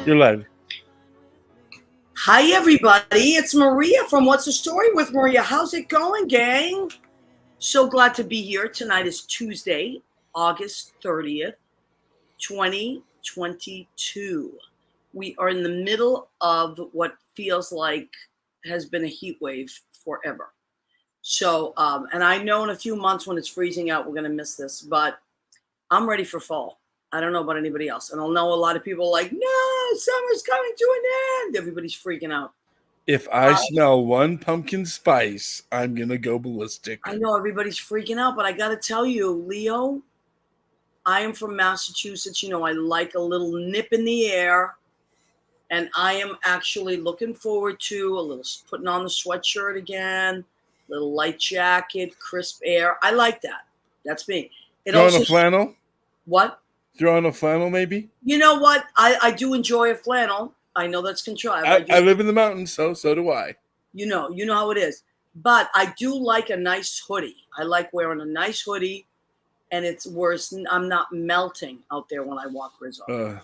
You're live. Hi, everybody. It's Maria from What's the Story with Maria. How's it going, gang? So glad to be here. Tonight is Tuesday, August 30th, 2022. We are in the middle of what feels like has been a heat wave forever. So, and I know in a few months when it's freezing out, we're going to miss this, but I'm ready for fall. I don't know about anybody else. And I know a lot of people are like, no, summer's coming to an end. Everybody's freaking out. If I smell one pumpkin spice, I'm going to go ballistic. I know everybody's freaking out, but I got to tell you, Leo, I am from Massachusetts. You know, I like a little nip in the air. And I am actually looking forward to a little putting on the sweatshirt again, little light jacket, crisp air. I like that. That's me. Throw on a flannel? What? Throw on a flannel, maybe? You know what? I do enjoy a flannel. I know that's contrived. I live in the mountains, so do I. You know how it is. But I do like a nice hoodie. I like wearing a nice hoodie, and it's worse. I'm not melting out there when I walk Rizzo.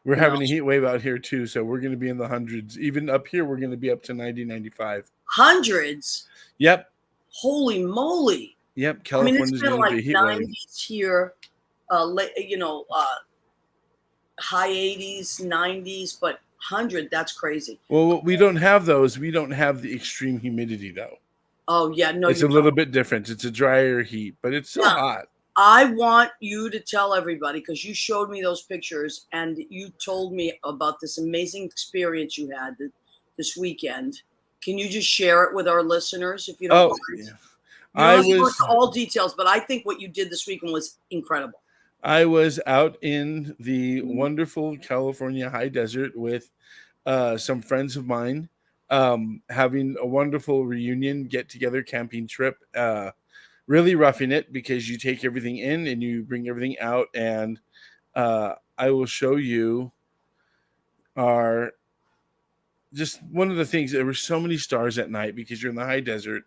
We're having a heat wave out here, too, so we're going to be in the hundreds. Even up here, we're going to be up to 90, 95. Hundreds? Yep. Holy moly. Yep, California's it's been going to be a heat 90s wave. Here, high 80s, 90s, but 100, that's crazy. Well, we don't have those. We don't have the extreme humidity, though. Oh, yeah. No, it's a little bit different. It's a drier heat, but it's still hot. I want you to tell everybody, because you showed me those pictures and you told me about this amazing experience you had this weekend. Can you just share it with our listeners if you don't mind? Yeah. I was all details, but I think what you did this weekend was incredible. I was out in the wonderful California high desert with some friends of mine, having a wonderful reunion, get-together camping trip. Really roughing it because you take everything in and you bring everything out. And I will show you just one of the things. There were so many stars at night because you're in the high desert.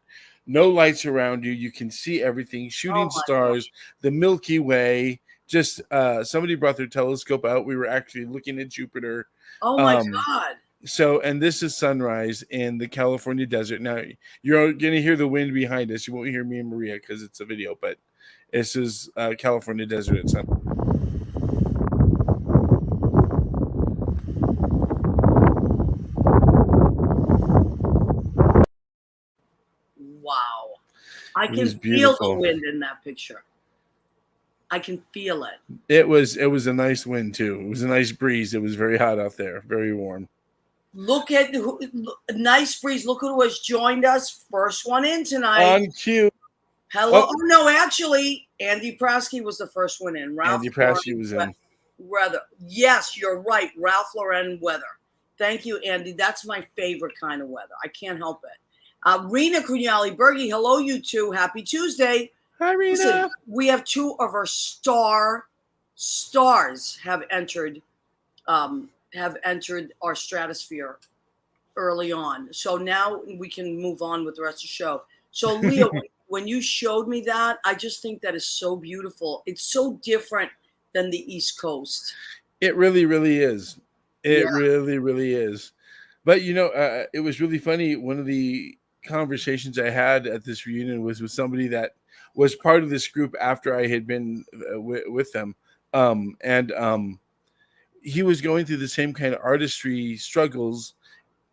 No lights around you. You can see everything. Shooting stars, the Milky Way. Just somebody brought their telescope out. We were actually looking at Jupiter. Oh my God. So, and this is sunrise in the California desert. Now, you're going to hear the wind behind us. You won't hear me and Maria because it's a video, but this is California desert at sunrise. Wow. I can feel the wind in that picture. I can feel it. It was a nice wind too. It was a nice breeze. It was very hot out there, very warm. Look at nice breeze. Look who has joined us. First one in tonight. On cue. Hello. Oh, no, actually, Andy Prasky was the first one in. Andy Prasky was in. Weather. Yes, you're right. Ralph Lauren weather. Thank you, Andy. That's my favorite kind of weather. I can't help it. Rena Cugnali Bergie. Hello, you two. Happy Tuesday. Hi, Rena. Listen, we have two of our stars have entered our stratosphere early on. So now we can move on with the rest of the show. So Leo, when you showed me that, I just think that is so beautiful. It's so different than the East Coast. It really, really is. It really, really is. But, it was really funny. One of the conversations I had at this reunion was with somebody that was part of this group after I had been with them. He was going through the same kind of artistry struggles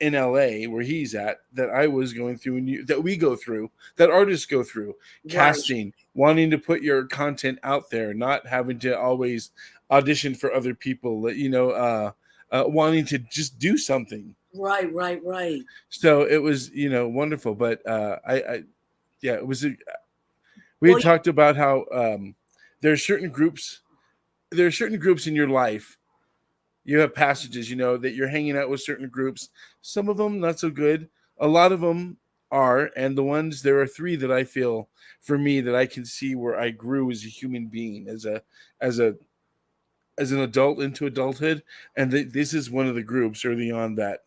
in LA where he's at that I was going through and that we go through, that artists go through. Right. Casting, wanting to put your content out there, not having to always audition for other people, wanting to just do something. Right. So it was, wonderful. But it was, we had talked about how there are certain groups in your life. You have passages, that you're hanging out with certain groups. Some of them not so good. A lot of them are. And there are three that I feel for me that I can see where I grew as a human being, as an adult into adulthood. And this is one of the groups early on that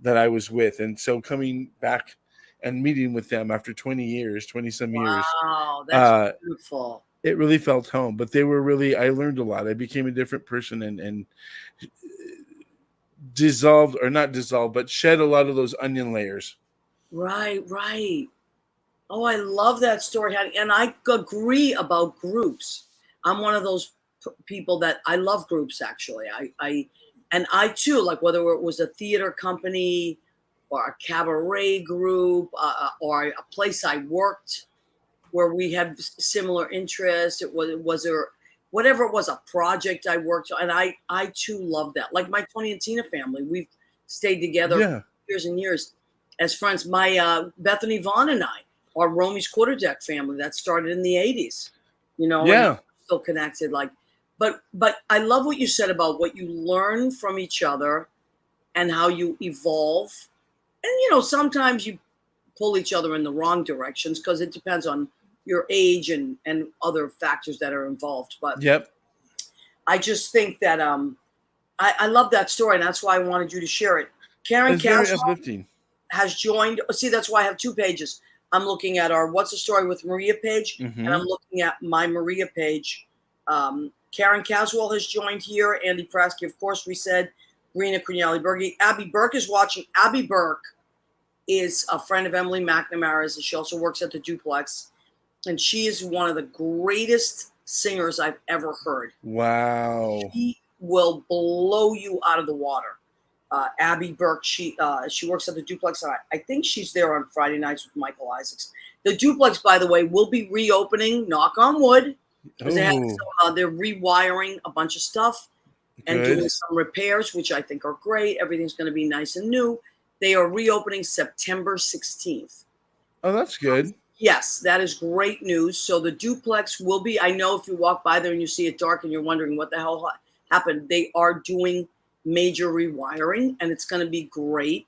I was with. And so coming back and meeting with them after 20 some years. Wow, that's beautiful. It really felt home, but they were really, I learned a lot. I became a different person and dissolved, or not dissolved, but shed a lot of those onion layers. Right, right. Oh, I love that story, Hattie. And I agree about groups. I'm one of those people that I love groups. Actually, and I too, like whether it was a theater company or a cabaret group or a place I worked where we had similar interests. Was there whatever it was, a project I worked on, and I too love that. Like my Tony and Tina family, we've stayed together for Yeah. years and years as friends. My Bethany Vaughn and I, our Romy's Quarterdeck family, that started in the '80s, and Yeah. still connected. Like, but I love what you said about what you learn from each other and how you evolve. And sometimes you pull each other in the wrong directions because it depends on your age and other factors that are involved. But Yep. I just think that I love that story, and that's why I wanted you to share it. Karen It's very Caswell uplifting. has joined. See, that's why I have two pages. I'm looking at our What's the Story with Maria page, and I'm looking at my Maria page. Karen Caswell has joined here. Andy Prasky, of course, we said. Rena Cunali-Berge. Abby Burke is watching. Abby Burke is a friend of Emily McNamara's, and she also works at the Duplex. And she is one of the greatest singers I've ever heard. Wow. She will blow you out of the water. Abby Burke, she works at the Duplex. I think she's there on Friday nights with Michael Isaacs. The Duplex, by the way, will be reopening, knock on wood, because they're rewiring a bunch of stuff and doing some repairs, which I think are great. Everything's going to be nice and new. They are reopening September 16th. Oh, that's good. Yes, that is great news. So the Duplex will be, I know if you walk by there and you see it dark and you're wondering what the hell happened, they are doing major rewiring, and it's going to be great.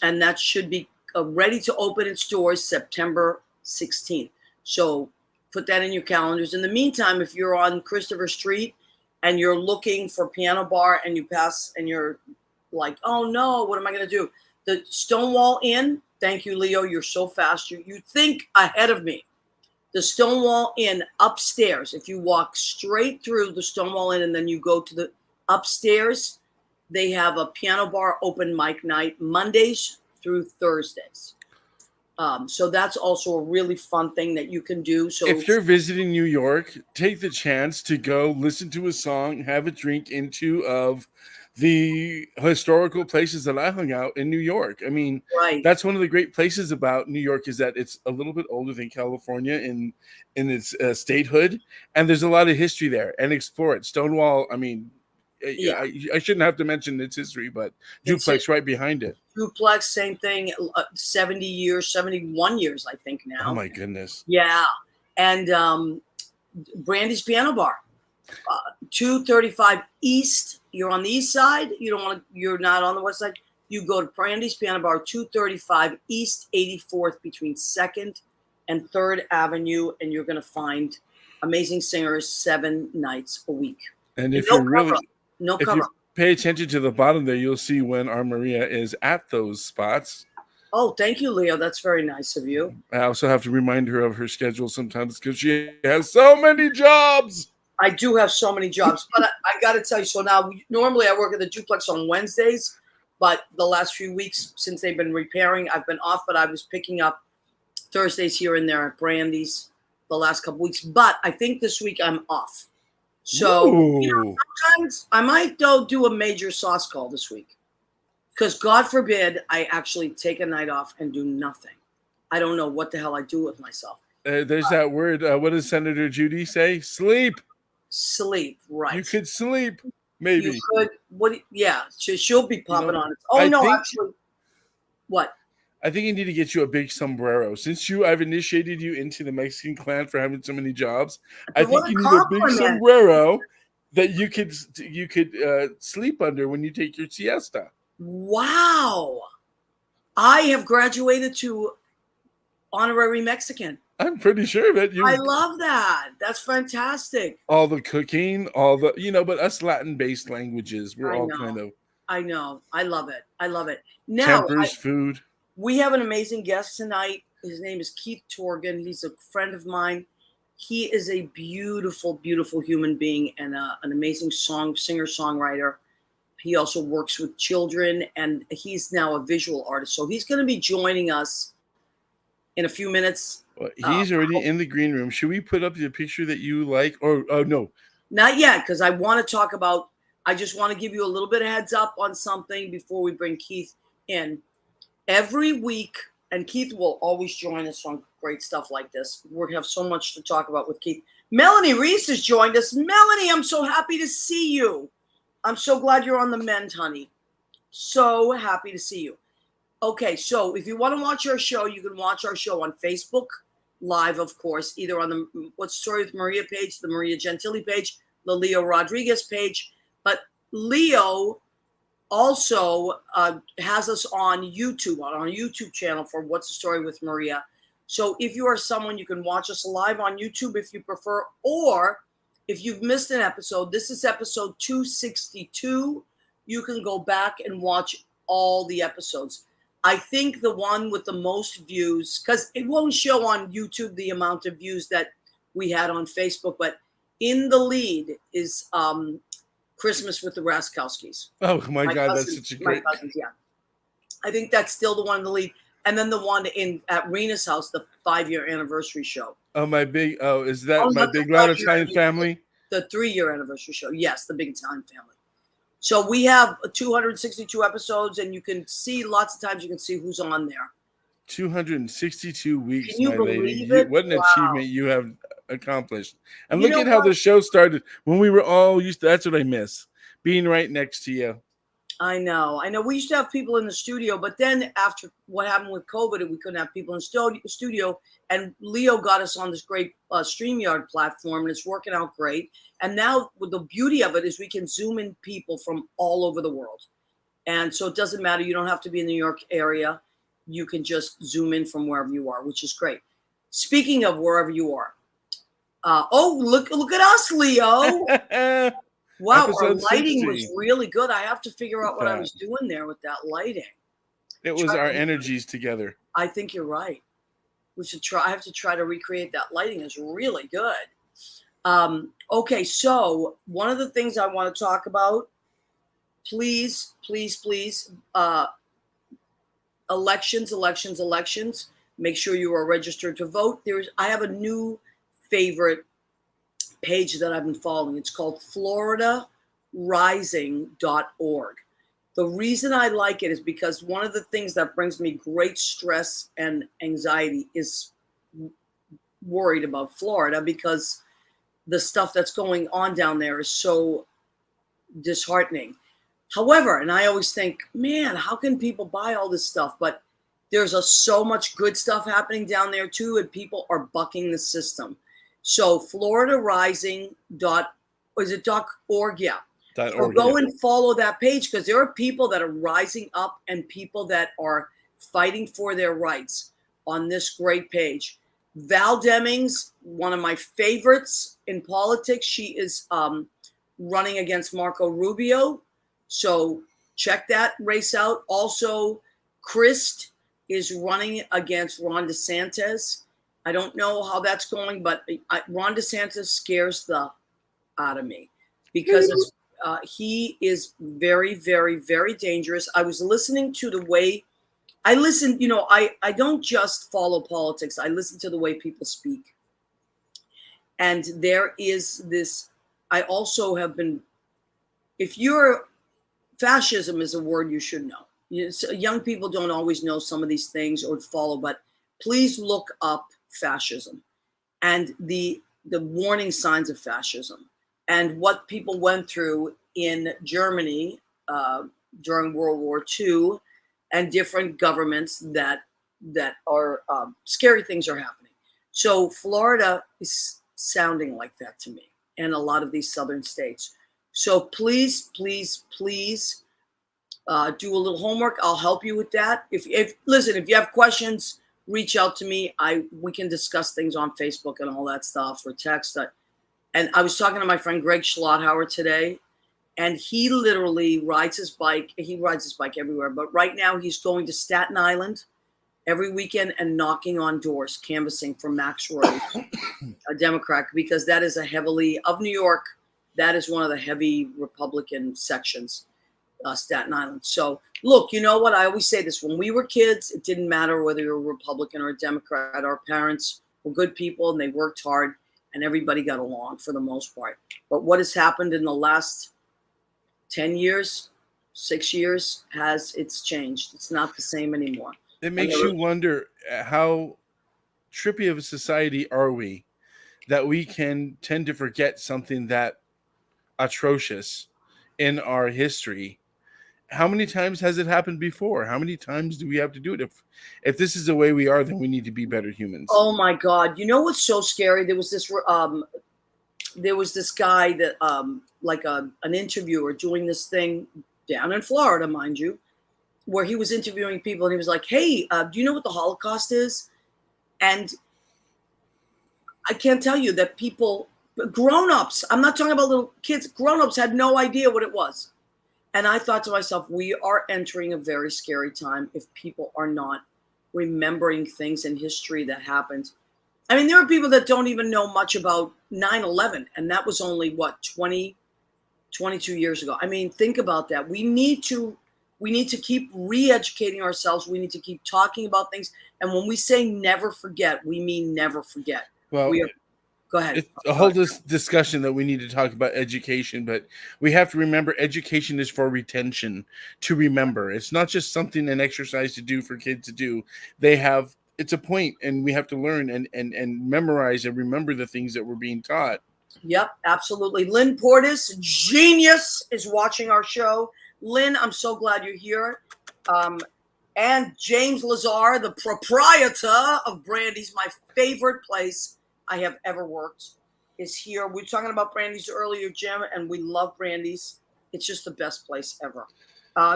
And that should be ready to open its doors September 16th. So put that in your calendars. In the meantime, if you're on Christopher Street and you're looking for Piano Bar and you pass and you're like, oh no, what am I going to do? The Stonewall Inn. Thank you, Leo. You're so fast. You think ahead of me. The Stonewall Inn upstairs. If you walk straight through the Stonewall Inn and then you go to the upstairs, they have a piano bar open mic night Mondays through Thursdays. So that's also a really fun thing that you can do. So if you're visiting New York, take the chance to go listen to a song, have a drink in two of the historical places that I hung out in New York. I mean, that's one of the great places about New York is that it's a little bit older than California in its statehood, and there's a lot of history there. And explore it. Stonewall. I mean, I shouldn't have to mention its history, but Duplex right behind it. Duplex, same thing. 70 years, 71 years, I think now. Oh my goodness. Yeah, and Brandy's Piano Bar. 235 East. You're on the east side. You're not on the west side. You go to Brandy's Piano Bar, 235 East 84th, between 2nd and 3rd Avenue, and you're going to find amazing singers 7 nights a week. And if if you pay attention to the bottom there, you'll see when our Maria is at those spots. Oh, thank you, Leo. That's very nice of you. I also have to remind her of her schedule sometimes because she has so many jobs. I do have so many jobs, but I got to tell you. So now, normally I work at the Duplex on Wednesdays, but the last few weeks since they've been repairing, I've been off. But I was picking up Thursdays here and there at Brandy's the last couple weeks. But I think this week I'm off. So sometimes I might do a major sauce call this week, because God forbid I actually take a night off and do nothing. I don't know what the hell I do with myself. There's that word. What does Senator Judy say? Sleep. Sleep, right? You could sleep, maybe. You could. What? Yeah, she'll be popping on it. Oh no, actually, what? I think I need to get you a big sombrero. Since I've initiated you into the Mexican clan for having so many jobs, I think you need a big sombrero that you could sleep under when you take your siesta. Wow, I have graduated to honorary Mexican. I'm pretty sure that I love that. That's fantastic. All the cooking, but us Latin-based languages, we're all kind of. I know. I love it. I love it. Now, tempers, food. We have an amazing guest tonight. His name is Keith Torgan. He's a friend of mine. He is a beautiful, beautiful human being and an amazing singer-songwriter. He also works with children, and he's now a visual artist. So he's going to be joining us in a few minutes. Well, he's already in the green room. Should we put up the picture that you like? Or no, not yet, because I want to talk about. I just want to give you a little bit of heads up on something before we bring Keith in. Every week, and Keith will always join us on great stuff like this. We're going to have so much to talk about with Keith. Melanie Reese has joined us. Melanie, I'm so happy to see you. I'm so glad you're on the mend, honey. So happy to see you. Okay, so if you want to watch our show, you can watch our show on Facebook Live, of course, either on the What's the Story with Maria page, the Maria Gentili page, the Leo Rodriguez page. But Leo also has us on YouTube, on our YouTube channel for What's the Story with Maria. So if you are someone, you can watch us live on YouTube if you prefer, or if you've missed an episode, this is episode 262. You can go back and watch all the episodes. I think the one with the most views, because it won't show on YouTube the amount of views that we had on Facebook, but in the lead is Christmas with the Raskowskis. Oh my God, that's such a great. My cousins, yeah. I think that's still the one in the lead. And then the one at Rena's house, the 5-year anniversary show. Oh, is that my Big Loud Italian Family? The 3-year anniversary show. Yes, the Big Italian Family. So we have 262 episodes, and you can see lots of times you can see who's on there. 262 weeks, can you my believe lady. it? What an achievement you have accomplished. And You look at know how what? the show started when we were all used to. That's what I miss, being right next to you. I know. We used to have people in the studio, but then after what happened with COVID, we couldn't have people in studio. And Leo got us on this great StreamYard platform, and it's working out great. And now the beauty of it is we can zoom in people from all over the world. And so it doesn't matter. You don't have to be in the New York area. You can just zoom in from wherever you are, which is great. Speaking of wherever you are. Look at us, Leo. Wow, our lighting 60. was really good. I have to figure out what I was doing there with that lighting. It was our energies together. I think you're right. We should try. I have to try to recreate that lighting. It's really good. Okay, so one of the things I want to talk about, please, elections. Make sure you are registered to vote. I have a new favorite page that I've been following. It's called floridarising.org. The reason I like it is because one of the things that brings me great stress and anxiety is worried about Florida, because the stuff that's going on down there is so disheartening. However, and I always think, man, how can people buy all this stuff? But there's so much good stuff happening down there too, and people are bucking the system. So floridarising.org, yeah. So go and follow that page, because there are people that are rising up and people that are fighting for their rights on this great page. Val Demings, one of my favorites in politics, she is running against Marco Rubio. So check that race out. Also, Christ is running against Ron DeSantis. I don't know how that's going, but Ron DeSantis scares the out of me, because he is very, very, very dangerous. I was listening to the way I listen. I don't just follow politics. I listen to the way people speak. And there is this, I also have been, fascism is a word you should know. Young people don't always know some of these things or follow, but please look up fascism and the warning signs of fascism and what people went through in Germany during World War II, and different governments that are scary things are happening. So Florida is sounding like that to me, and a lot of these southern states. So please do a little homework. I'll help you with that. If you have questions, reach out to me. We can discuss things on Facebook and all that stuff, or text. And I was talking to my friend Greg Schlotthauer today, and he literally rides his bike. He rides his bike everywhere, but right now he's going to Staten Island every weekend and knocking on doors, canvassing for Max Roy, a Democrat, because that is of New York. That is one of the heavy Republican sections. Staten Island. So look, you know what? I always say this: when we were kids, it didn't matter whether you were a Republican or a Democrat. Our parents were good people and they worked hard, and everybody got along for the most part. But what has happened in the last 10 years, 6 years, it's changed. It's not the same anymore. It makes you wonder how trippy of a society are we that we can tend to forget something that atrocious in our history. How many times has it happened before? How many times do we have to do it? If this is the way we are, then we need to be better humans. Oh my God! You know what's so scary? There was this guy that like an interviewer doing this thing down in Florida, mind you, where he was interviewing people, and he was like, "Hey, do you know what the Holocaust is?" And I can't tell you that people, grown-ups, I'm not talking about little kids, grown-ups had no idea what it was. And I thought to myself, we are entering a very scary time if people are not remembering things in history that happened. I mean, there are people that don't even know much about 9/11, and that was only, 22 years ago. I mean, think about that. We need to keep re-educating ourselves. We need to keep talking about things. And when we say never forget, we mean never forget. Well, go ahead. It's a whole discussion that we need to talk about education, but we have to remember education is for retention, to remember. It's not just something, an exercise to do for kids to do. It's a point, and we have to learn and memorize and remember the things that we're being taught. Yep, absolutely. Lynn Portis, genius, is watching our show. Lynn, I'm so glad you're here. And James Lazar, the proprietor of Brandy's, my favorite place I have ever worked, is here. We were talking about Brandy's earlier, Jim, and we love Brandy's. It's just the best place ever.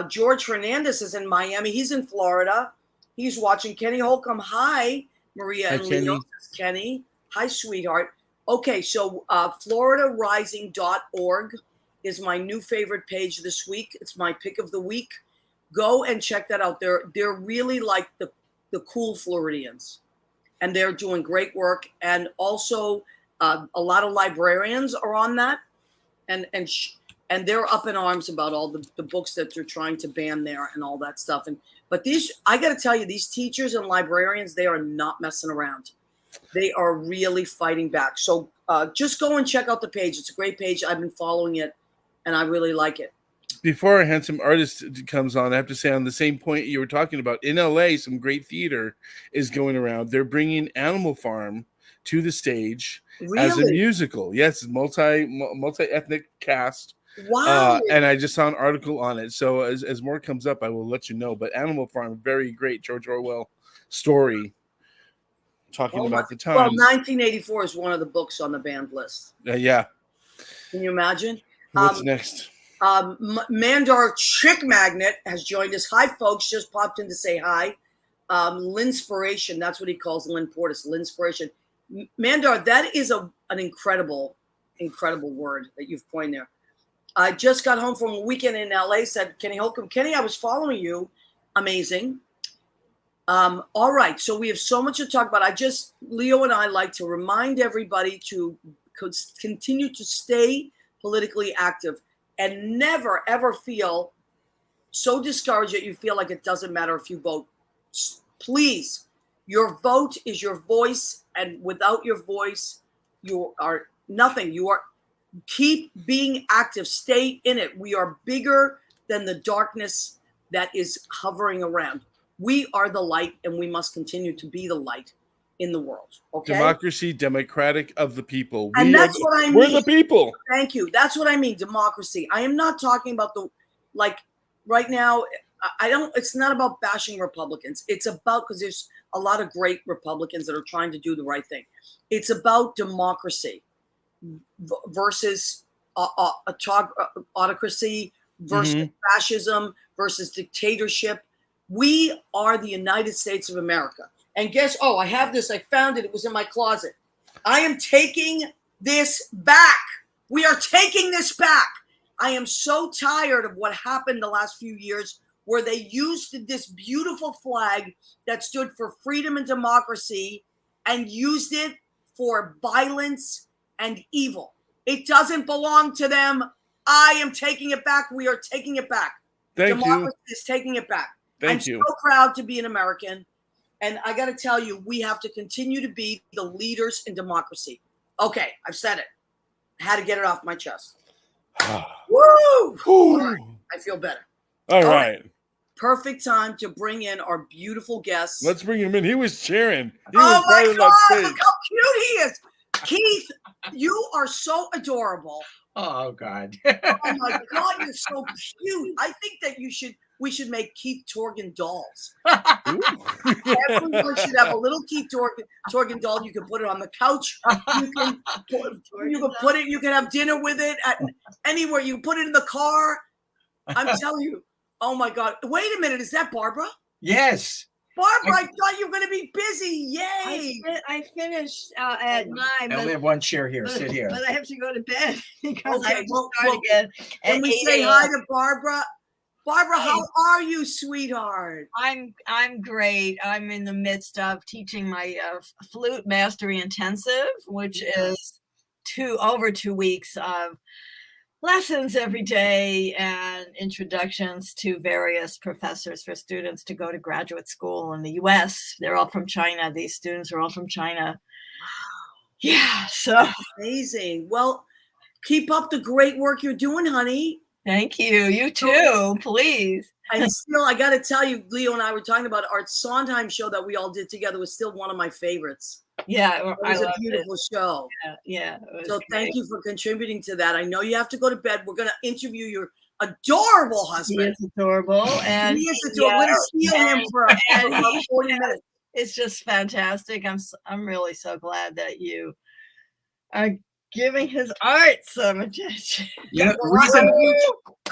George Hernandez is in Miami. He's in Florida. He's watching. Kenny Holcomb. Hi, Maria and Leo. Kenny. Hi, sweetheart. Okay, so FloridaRising.org is my new favorite page this week. It's my pick of the week. Go and check that out. They're really like the cool Floridians, and they're doing great work. And also, a lot of librarians are on that, and they're up in arms about all the books that they're trying to ban there and all that stuff. But I got to tell you, these teachers and librarians, they are not messing around. They are really fighting back. So just go and check out the page. It's a great page. I've been following it, and I really like it. Before our handsome artist comes on, I have to say, on the same point you were talking about, in LA, some great theater is going around. They're bringing Animal Farm to the stage as a musical. Yes, multi-ethnic cast. Wow. And I just saw an article on it. So as more comes up, I will let you know. But Animal Farm, very great George Orwell story talking about the times. Well, 1984 is one of the books on the banned list. Yeah. Can you imagine? What's next? Mandar Chick Magnet has joined us. Hi, folks. Just popped in to say hi. Linspiration. That's what he calls Lynn Portis. Linspiration. Mandar, that is an incredible, incredible word that you've coined there. I just got home from a weekend in LA, said Kenny Holcomb. Kenny, I was following you. Amazing. All right. So we have so much to talk about. Leo and I like to remind everybody to continue to stay politically active and never, ever feel so discouraged that you feel like it doesn't matter if you vote. Please, your vote is your voice. And without your voice, you are nothing. Keep being active. Stay in it. We are bigger than the darkness that is hovering around. We are the light, and we must continue to be the light in the world. Okay. Democracy, democratic of the people. And that's what I mean. We're the people. Thank you. That's what I mean. Democracy. I am not talking about right now. It's not about bashing Republicans. It's about, because there's a lot of great Republicans that are trying to do the right thing. It's about democracy versus autocracy versus fascism versus dictatorship. We are the United States of America. And I have this. I found it. It was in my closet. I am taking this back. We are taking this back. I am so tired of what happened the last few years, where they used this beautiful flag that stood for freedom and democracy and used it for violence and evil. It doesn't belong to them. I am taking it back. We are taking it back. Thank you. Democracy is taking it back. Thank you. I'm so proud to be an American. And I got to tell you, we have to continue to be the leaders in democracy. Okay, I've said it. I had to get it off my chest. Woo! All right, I feel better. All right. Perfect time to bring in our beautiful guest. Let's bring him in. He was cheering. He oh was my part of God, that stage. look how cute he is. Keith, you are so adorable. Oh God. Oh my God, you're so cute. I think that we should make Keith Torgan dolls. Everyone should have a little Keith Torgan doll. You can put it on the couch. You can put it. You can have dinner with it at anywhere. You can put it in the car. I'm telling you. Oh my God! Wait a minute. Is that Barbara? Yes. Barbara, I thought you were going to be busy. Yay! I finished at 9. I only have one chair here. Sit here. But I have to go to bed because I Okay, have to start well, again. Can we say hi to Barbara? Barbara, how are you, sweetheart? I'm great. I'm in the midst of teaching my flute mastery intensive, which is over 2 weeks of lessons every day and introductions to various professors for students to go to graduate school in the US. They're all from China. These students are all from China. Wow. Yeah, so amazing. Well, keep up the great work you're doing, honey. Thank you. You too, please. And still, I got to tell you, Leo and I were talking about our Sondheim show that we all did together was still one of my favorites. Yeah, it was a beautiful show. Yeah. So thank you for contributing to that. I know you have to go to bed. We're going to interview your adorable husband. He is adorable, and he is adorable. We're going to steal him for about 40 minutes. It's just fantastic. I'm really so glad that you are giving his art some attention. Yeah,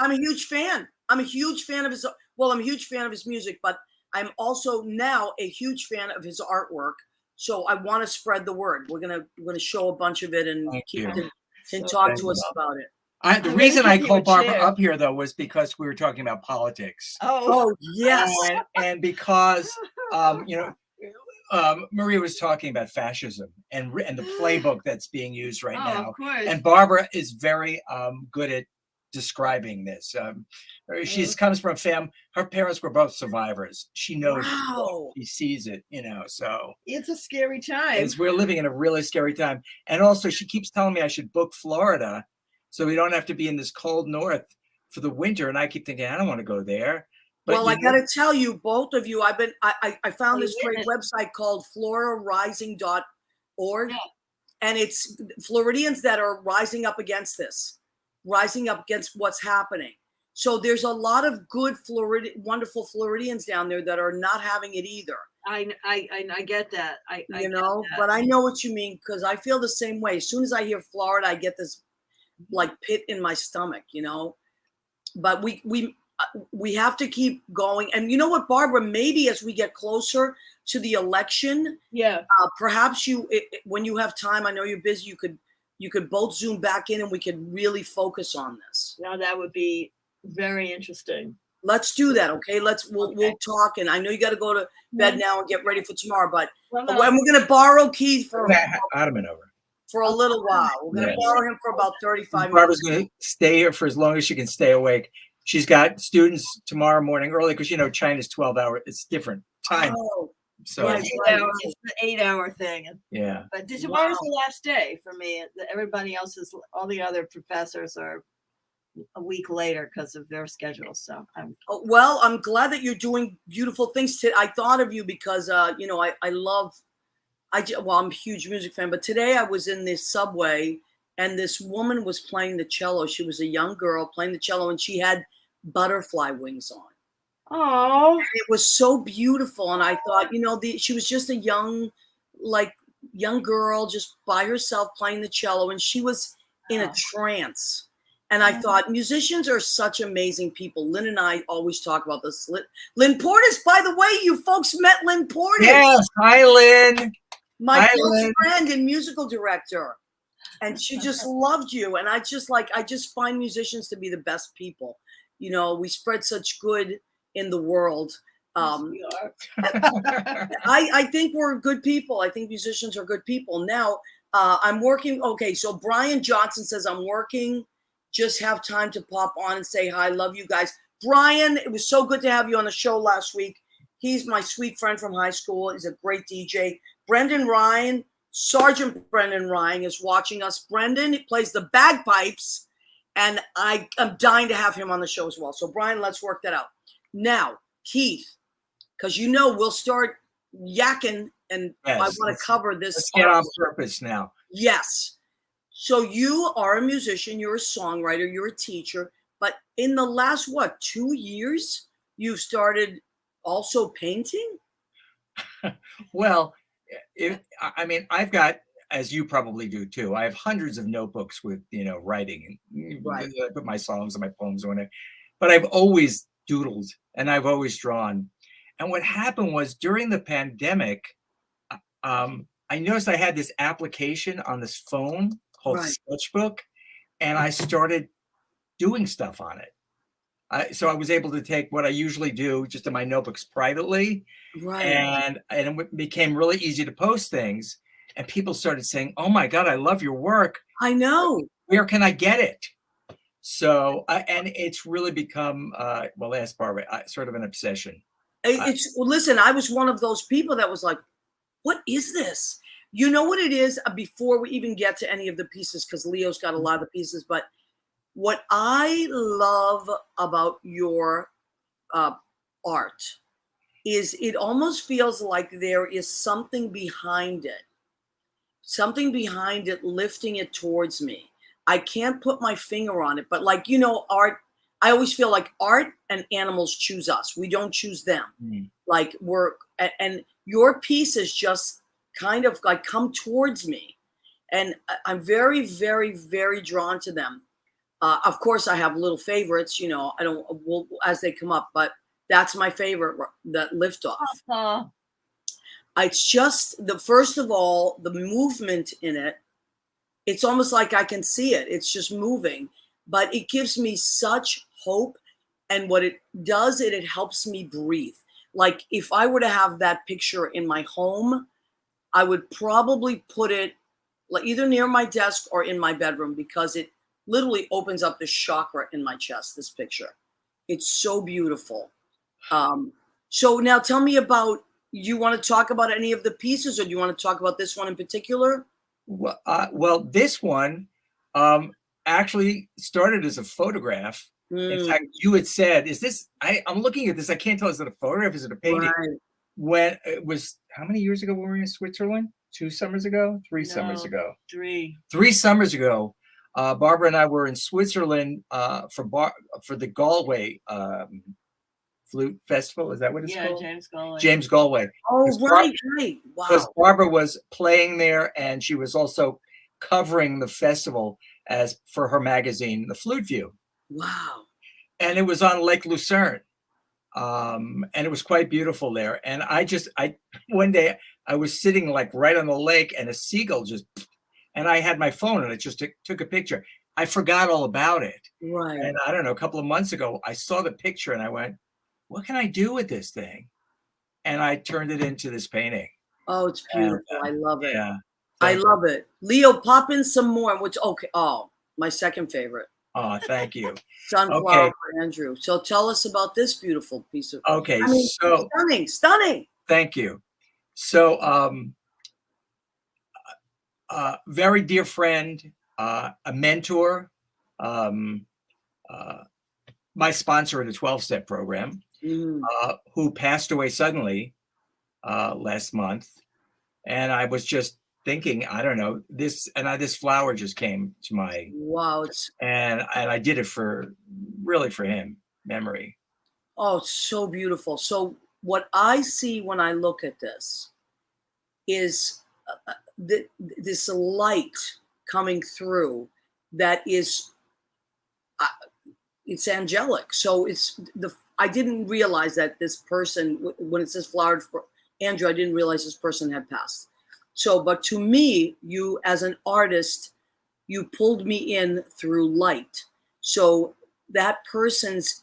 I'm a huge fan. I'm a huge fan of his. Well, I'm a huge fan of his music, but I'm also now a huge fan of his artwork. So I want to spread the word. We're gonna show a bunch of it, and Keith can talk to us about it. The reason I called Barbara up here, though, was because we were talking about politics. Oh yes, and because Maria was talking about fascism and the playbook that's being used right now. Of course. And Barbara is very good at describing this. She comes from her parents were both survivors. She knows she sees it, so it's a scary time. We're living in a really scary time. And also she keeps telling me I should book Florida so we don't have to be in this cold north for the winter. And I keep thinking, I don't want to go there. But well, I got to tell you, both of you, I found this great website called FloridaRising.org. And it's Floridians that are rising up against what's happening. So there's a lot of good wonderful Floridians down there that are not having it either. I get that. But I know what you mean, because I feel the same way. As soon as I hear Florida, I get this like pit in my stomach, But we have to keep going. And you know what, Barbara, maybe as we get closer to the election, perhaps when you have time, I know you're busy, you could both Zoom back in and we could really focus on this. Now that would be very interesting. Let's do that, okay? We'll talk. And I know you got to go to bed now and get ready for tomorrow, but we're going to borrow Keith for Ottoman over for a little while. We're going to borrow him for about 35 minutes. Barbara's going to stay here for as long as she can stay awake. She's got students tomorrow morning early because China's 12 hours. It's different time. Oh, so it's an 8-hour thing. Yeah. But tomorrow's the last day for me. Everybody else all the other professors are a week later because of their schedules. So I'm glad that you're doing beautiful things. I thought of you because I'm a huge music fan, but today I was in this subway and this woman was playing the cello. She was a young girl playing the cello and she had butterfly wings on. Oh, it was so beautiful. And I thought, she was just a young girl just by herself playing the cello, and she was in a trance. And I thought, musicians are such amazing people. Lynn and I always talk about this. Lynn Portis, by the way, you folks met Lynn Portis. Yes, hi, Lynn. My close friend and musical director. And she just loved you. And I just find musicians to be the best people. We spread such good in the world. We are. I think we're good people. I think musicians are good people. Now, I'm working. Okay, so Brian Johnson says, I'm working. Just have time to pop on and say hi. Love you guys. Brian, it was so good to have you on the show last week. He's my sweet friend from high school. He's a great DJ. Brendan Ryan, Sergeant Brendan Ryan is watching us. Brendan, he plays the bagpipes, and I'm dying to have him on the show as well. So, Brian, let's work that out. Now, Keith, because we'll start yakking, and I want to cover this. Let's get on purpose now. Yes. So you are a musician, you're a songwriter, you're a teacher, but in the last, 2 years, you've started also painting? Well, I've got, as you probably do too, I have hundreds of notebooks with, writing and Right. I put my songs and my poems on it, but I've always doodled and I've always drawn. And what happened was during the pandemic, I noticed I had this application on this phone called Right. Sketchbook, and I started doing stuff on it. So I was able to take what I usually do just in my notebooks privately, Right. and it became really easy to post things. And people started saying, "Oh my God, I love your work. I know. Where can I get it?" So, and it's really become, well, ask Barbara, sort of an obsession. Listen, I was one of those people that was like, what is this? You know what it is? Before we even get to any of the pieces, because Leo's got a lot of the pieces, but what I love about your art is it almost feels like there is something behind it lifting it towards me. I can't put my finger on it, but art, I always feel like art and animals choose us. We don't choose them. Like and your pieces just kind of like come towards me, and I'm very, very, very drawn to them. Of course, I have little favorites. As they come up, but that's my favorite. That lift off. It's just first of all, the movement in it. It's almost like I can see it. It's just moving, but it gives me such hope. And what it does, it helps me breathe. Like if I were to have that picture in my home, I would probably put it either near my desk or in my bedroom, because it literally opens up the chakra in my chest, this picture. It's so beautiful. So now tell me about, you want to talk about any of the pieces, or do you want to talk about this one in particular? Well, this one actually started as a photograph. In fact, you had said, is this, I'm looking at this, I can't tell, is it a photograph, is it a painting? Right. When it was, how many years ago were we in Switzerland? 2 summers ago? 3 summers ago? 3 summers ago. Barbara and I were in Switzerland for the Galway Flute Festival. Is that what it's called? James Galway. Oh, right. Wow. Because Barbara was playing there, and she was also covering the festival for her magazine, The Flute View. Wow. And it was on Lake Lucerne. And it was quite beautiful there. And one day I was sitting like right on the lake, and a seagull and I had my phone and I just took a picture. I forgot all about it. Right. And I don't know, a couple of months ago, I saw the picture and I went, what can I do with this thing? And I turned it into this painting. Oh, it's beautiful. I love it. Yeah. I love it. Leo, pop in some more. My second favorite. Oh, thank you. Sunflower for Andrew. So tell us about this beautiful piece of. Okay, so stunning. Thank you. So, very dear friend, a mentor, my sponsor at the 12-step program, who passed away suddenly last month, and I was just thinking, I don't know, this flower just came to my and I did it really for him, memory. Oh, it's so beautiful. So what I see when I look at this is this light coming through that is it's angelic. So I didn't realize that this person, when it says flowered for Andrew, I didn't realize this person had passed. So, but to me, you as an artist, you pulled me in through light. So that person's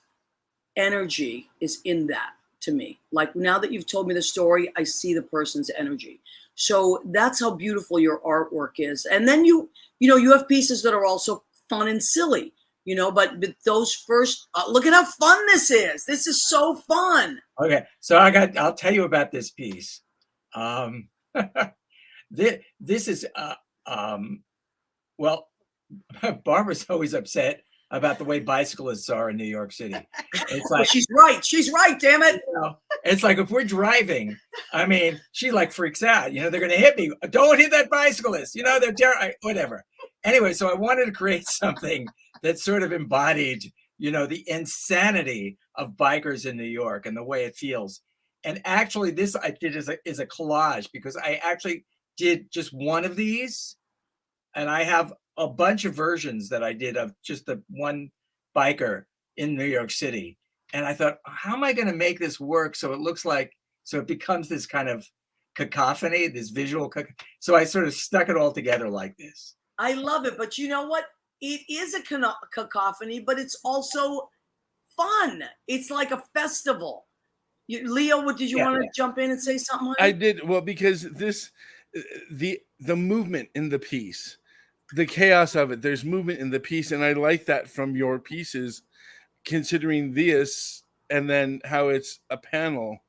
energy is in that to me. Like now that you've told me the story, I see the person's energy. So that's how beautiful your artwork is. And then you have pieces that are also fun and silly. you know, but those first, look at how fun this is. This is so fun. Okay, so I'll tell you about this piece. This is well, Barbara's always upset about the way bicyclists are in New York City. It's like, she's right, damn it. You know, it's like if we're driving, I mean, she like freaks out. You know, they're going to hit me. Don't hit that bicyclist. You know, they're whatever. Anyway, so I wanted to create something that sort of embodied, you know, the insanity of bikers in New York and the way it feels. And actually, this I did is a collage, because I actually did just one of these, and I have a bunch of versions that I did of just the one biker in New York City. And I thought, how am I going to make this work so it looks like, so it becomes this kind of cacophony, this visual. So I sort of stuck it all together like this. I love it. But you know what? It is a cacophony, but it's also fun. It's like a festival. Leo, did you want to jump in and say something? Honey? I did. Well, because the movement in the piece, the chaos of it, there's movement in the piece. And I like that from your pieces, considering this and then how it's a panel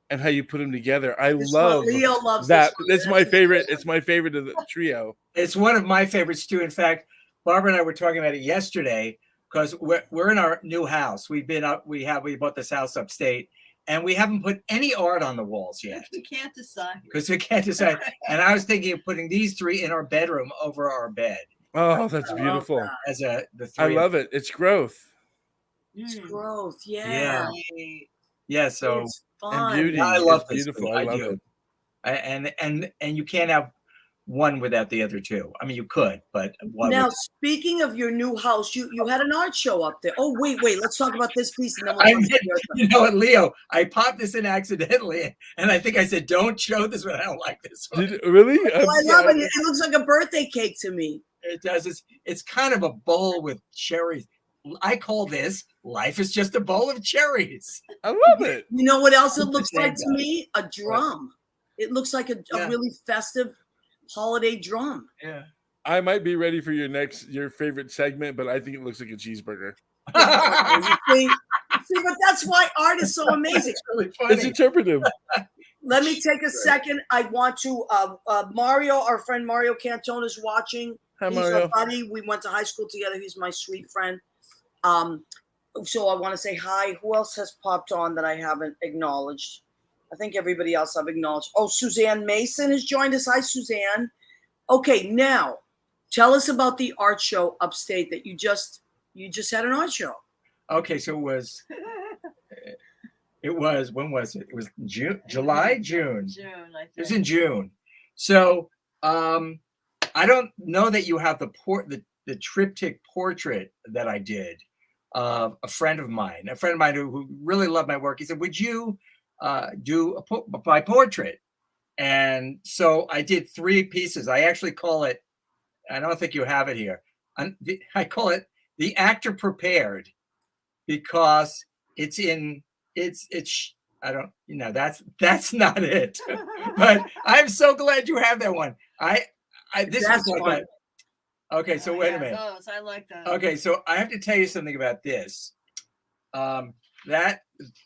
and how you put them together. I love Leo loves that. It's my favorite. It's my favorite of the trio. It's one of my favorites too. In fact, Barbara and I were talking about it yesterday, because we're in our new house. We bought this house upstate, and we haven't put any art on the walls yet. We can't decide. Because we can't decide. And I was thinking of putting these three in our bedroom over our bed. Oh, that's beautiful. As the three. I love it. It's growth. It's growth. Yeah. Yeah. So it's fun. And beauty. I love it's beautiful. I love it. And you can't have one without the other two. I mean, you could, but now speaking of your new house, you had an art show up there. Oh, wait, let's talk about this piece. And then you know what, Leo? I popped this in accidentally, and I think I said, "Don't show this one. I don't like this one." Really? I love it. It looks like a birthday cake to me. It does. It's kind of a bowl with cherries. I call this "Life is just a bowl of cherries." I love it. You know what else it looks like to me? A drum. It looks like a really festive holiday drum. Yeah. I might be ready for your favorite segment, but I think it looks like a cheeseburger. see, but that's why art is so amazing. It's really funny. It's interpretive. Let me take a second. I want to Mario, our friend Mario Cantone is watching. Hi, He's Mario. a buddy. We went to high school together. He's my sweet friend. So I want to say hi. Who else has popped on that I haven't acknowledged? I think everybody else I've acknowledged. Oh, Suzanne Mason has joined us. Hi, Suzanne. Okay, now tell us about the art show upstate that you just had an art show. Okay, so it was when was it? It was June. June, I think. It was in June. So I don't know that you have the triptych portrait that I did of a friend of mine who really loved my work. He said, "Would you do my portrait?" And so I did 3 pieces. I actually call it, I don't think you have it here, I call it The Actor Prepared, because it's I don't, that's not it. But I'm so glad you have that one. That's one. Okay, so wait a minute. I like that. Okay, so I have to tell you something about this. That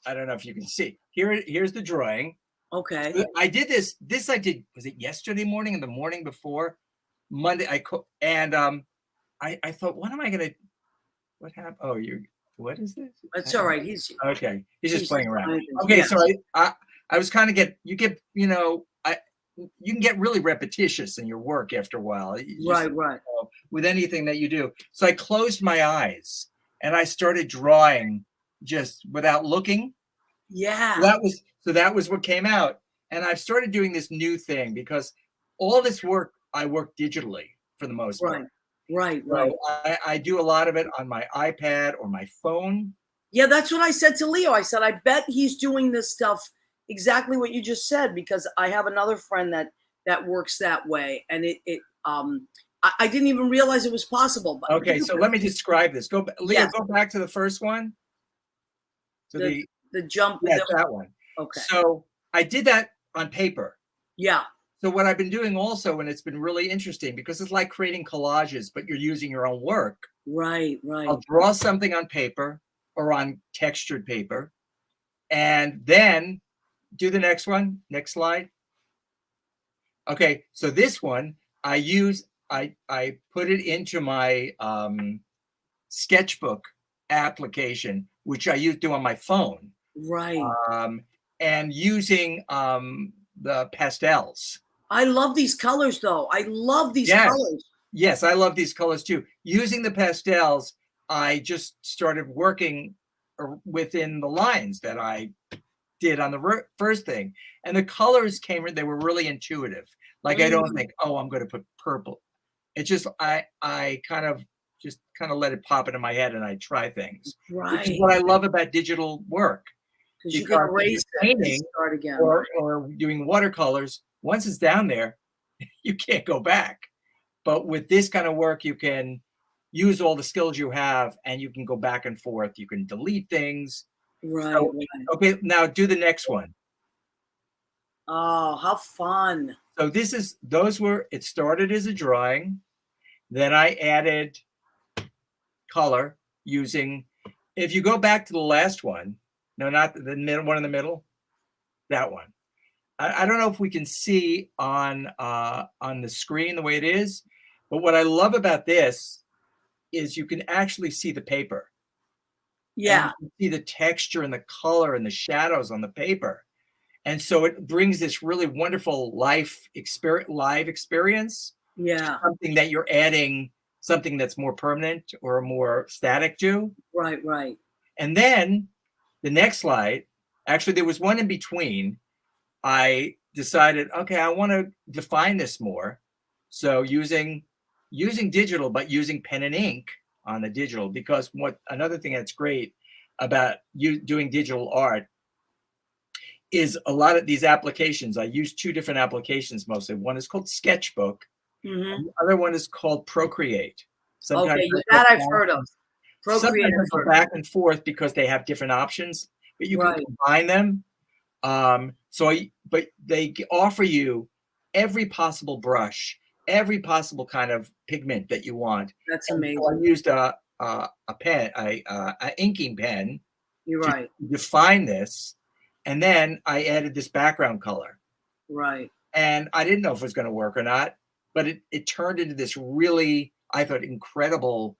I don't know if you can see. Here's the drawing. Okay. I did this. I did. Was it yesterday morning and the morning before? Monday. I thought, what am I gonna? What happened? Oh, what is this? That's all right. He's just playing around. Okay, yes. So I was kind of you can get really repetitious in your work after a while. Right. With anything that you do. So I closed my eyes and I started drawing just without looking. Yeah. That was what came out. And I've started doing this new thing, because all this work, I work digitally for the most part. Right. So I do a lot of it on my iPad or my phone. Yeah, that's what I said to Leo. I said, I bet he's doing this stuff exactly what you just said, because I have another friend that works that way. And I didn't even realize it was possible. But okay, so let me describe this. Leo, go back to the first one. So the jump. Yeah, that one. Okay. So I did that on paper. Yeah. So what I've been doing also, and it's been really interesting because it's like creating collages, but you're using your own work. Right, right. I'll draw something on paper or on textured paper, and then do the next one. Next slide. Okay, so this one I put it into my sketchbook application, which I do on my phone. Right. And using the pastels. I love these colors, though. I love these colors. Yes, I love these colors too. Using the pastels, I just started working within the lines that I did on the first thing. And the colors came, they were really intuitive. Like, I don't think, oh, I'm going to put purple. It's just, I kind of let it pop into my head and I try things. Right. Which is what I love about digital work. Because you can erase it and start again. Or doing watercolors, once it's down there, you can't go back. But with this kind of work, you can use all the skills you have and you can go back and forth. You can delete things. Right. So, okay, now do the next one. Oh, how fun. So it started as a drawing. Then I added color using, if you go back to the last one, no, not the middle one in the middle, that one. I don't know if we can see on the screen the way it is, but what I love about this is you can actually see the paper. Yeah. You can see the texture and the color and the shadows on the paper. And so it brings this really wonderful live experience. Yeah. Something that you're adding, something that's more permanent or more static to. Right, right. And then the next slide, actually there was one in between. I decided, okay, I want to define this more. So using digital, but using pen and ink on the digital, because another thing that's great about you doing digital art is a lot of these applications. I use two different applications mostly. One is called Sketchbook. And the other one is called Procreate. Sometimes that I've heard of. Procreate. Sometimes I go back and forth because they have different options, but you can combine them. But they offer you every possible brush, every possible kind of pigment that you want. That's amazing. So I used a pen, an inking pen. You're right. To define this, and then I added this background color. Right. And I didn't know if it was going to work or not, but it turned into this really, I thought, incredible,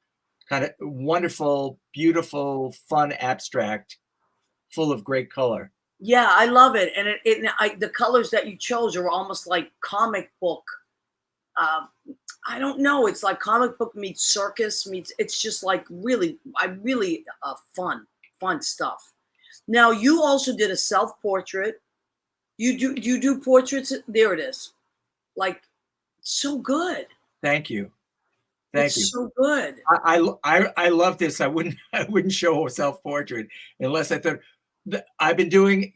kind of wonderful, beautiful, fun abstract, full of great color. Yeah, I love it. And the colors that you chose are almost like comic book. I don't know. It's like comic book meets circus meets. It's just like really fun stuff. Now you also did a self-portrait. You do portraits. There it is. Like, so good. Thank you. Thank you. So good. I love this. I wouldn't show a self-portrait unless I thought. I've been doing,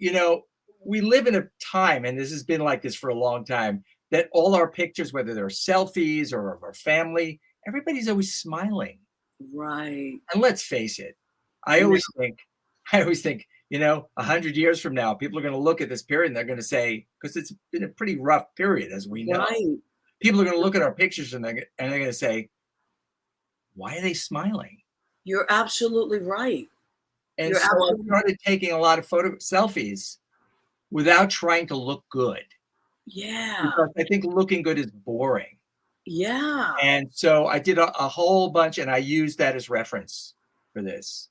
we live in a time, and this has been like this for a long time, that all our pictures, whether they're selfies or of our family, everybody's always smiling. Right. And let's face it, I always think, 100 years from now, people are going to look at this period and they're going to say, because it's been a pretty rough period, as we know. Right. People are going to look at our pictures and they're going to say, why are they smiling? You're absolutely right. And so I started taking a lot of selfies without trying to look good. Yeah. Because I think looking good is boring. Yeah. And so I did a whole bunch, and I used that as reference for this.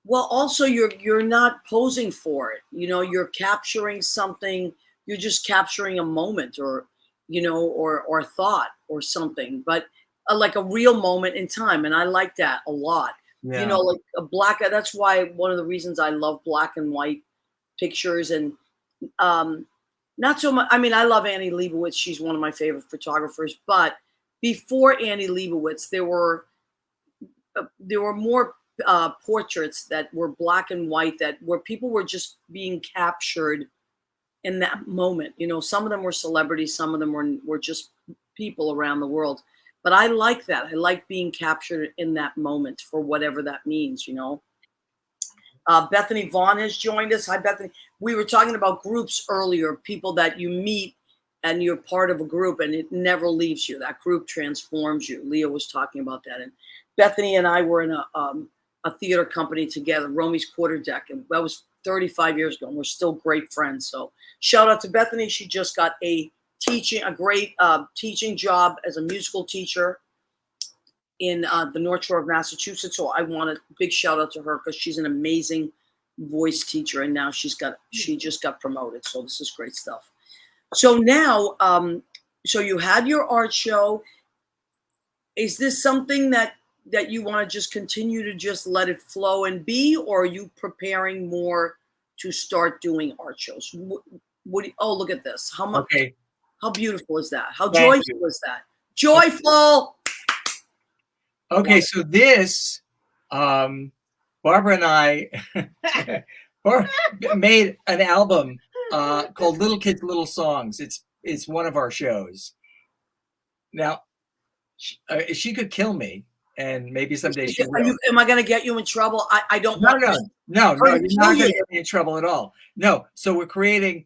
Well, also you're not posing for it. You're capturing something. You're just capturing a moment, or or thought or something, but like a real moment in time. And I like that a lot. Yeah. Like a black. That's why one of the reasons I love black and white pictures, and not so much. I mean, I love Annie Leibovitz. She's one of my favorite photographers. But before Annie Leibovitz, there were more portraits that were black and white, where people were just being captured in that moment. Some of them were celebrities, some of them were just people around the world. But I like that. I like being captured in that moment, for whatever that means. Bethany Vaughn has joined us. Hi, Bethany. We were talking about groups earlier, people that you meet and you're part of a group and it never leaves you. That group transforms you. Leo was talking about that. And Bethany and I were in a theater company together, Romy's Quarter Deck. And that was 35 years ago. And we're still great friends. So shout out to Bethany. She just got a great teaching job as a musical teacher in the North Shore of Massachusetts. So I want a big shout out to her because she's an amazing voice teacher. And now she just got promoted. So this is great stuff. So now, so you had your art show. Is this something that you want to just continue to just let it flow and be, or are you preparing more to start doing art shows? Oh, look at this. How much? Okay. How beautiful is that? How joyful is that? Joyful. Okay, so this, Barbara and I made an album called Little Kids, Little Songs. It's one of our shows. Now, she could kill me, and maybe someday she will. Am I going to get you in trouble? I don't want No, you're not going to get me in trouble at all. No, so we're creating.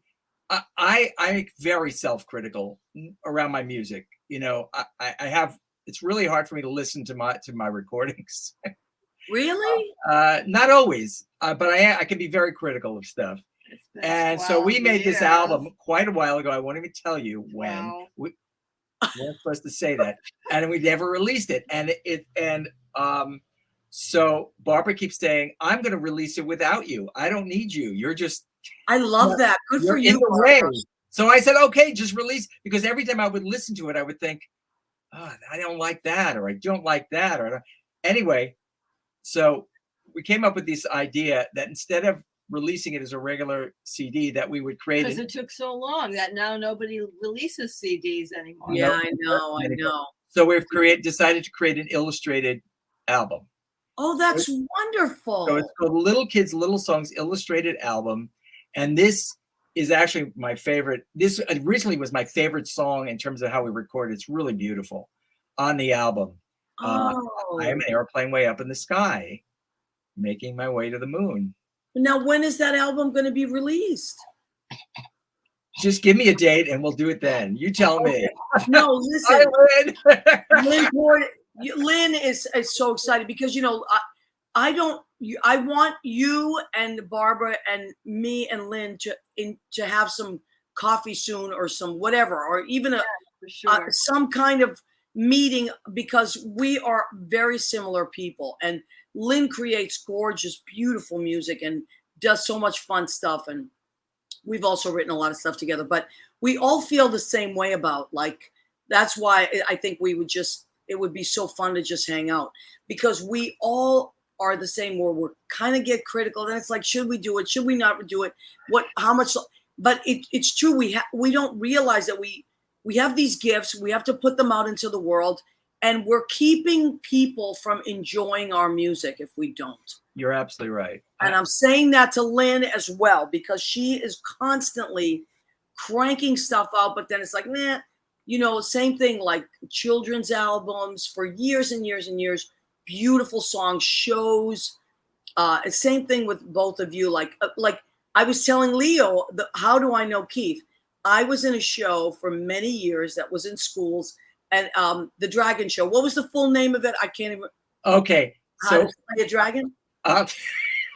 I'm very self-critical around my music. You know, I have. It's really hard for me to listen to my recordings. Really? Not always, but I can be very critical of stuff. And so we made this album quite a while ago. I won't even tell you when. Wow. We weren't supposed to say that, and we never released it. So Barbara keeps saying, "I'm going to release it without you. I don't need you. You're just." I love that. Good for you, Barbara. So I said, "Okay, just release." Because every time I would listen to it, I would think, "Oh, I don't like that," or "I don't like that," or anyway. So we came up with this idea that instead of releasing it as a regular CD, that we would create because it took so long that now nobody releases CDs anymore. Yeah, I know. So we've decided to create an illustrated album. Oh, that's wonderful. So it's called Little Kids, Little Songs Illustrated Album. And this is actually my favorite. This originally was my favorite song in terms of how we recorded. It's really beautiful on the album. I am an airplane way up in the sky, making my way to the moon. Now, when is that album going to be released? Just give me a date and we'll do it then. You tell me. No, listen. Lynn. Lynn is so excited because, you know, I want you and Barbara and me and Lynn to have some coffee soon or some whatever, or even some kind of meeting, because we are very similar people. And Lynn creates gorgeous, beautiful music and does so much fun stuff. And we've also written a lot of stuff together, but we all feel the same way about, like, that's why I think it would be so fun to just hang out, because we all are the same, where we're kind of get critical. Then it's like, should we do it? Should we not do it? How much? But it's true. We don't realize that we have these gifts. We have to put them out into the world, and we're keeping people from enjoying our music if we don't. You're absolutely right. And I'm saying that to Lynn as well, because she is constantly cranking stuff out, but then it's like, nah, you know, same thing, like children's albums for years and years and years, beautiful songs, shows. Same thing with both of you. Like I was telling Leo, how do I know Keith? I was in a show for many years that was in schools, and the Dragon Show. What was the full name of it? I can't even. Okay, How to Play a Dragon.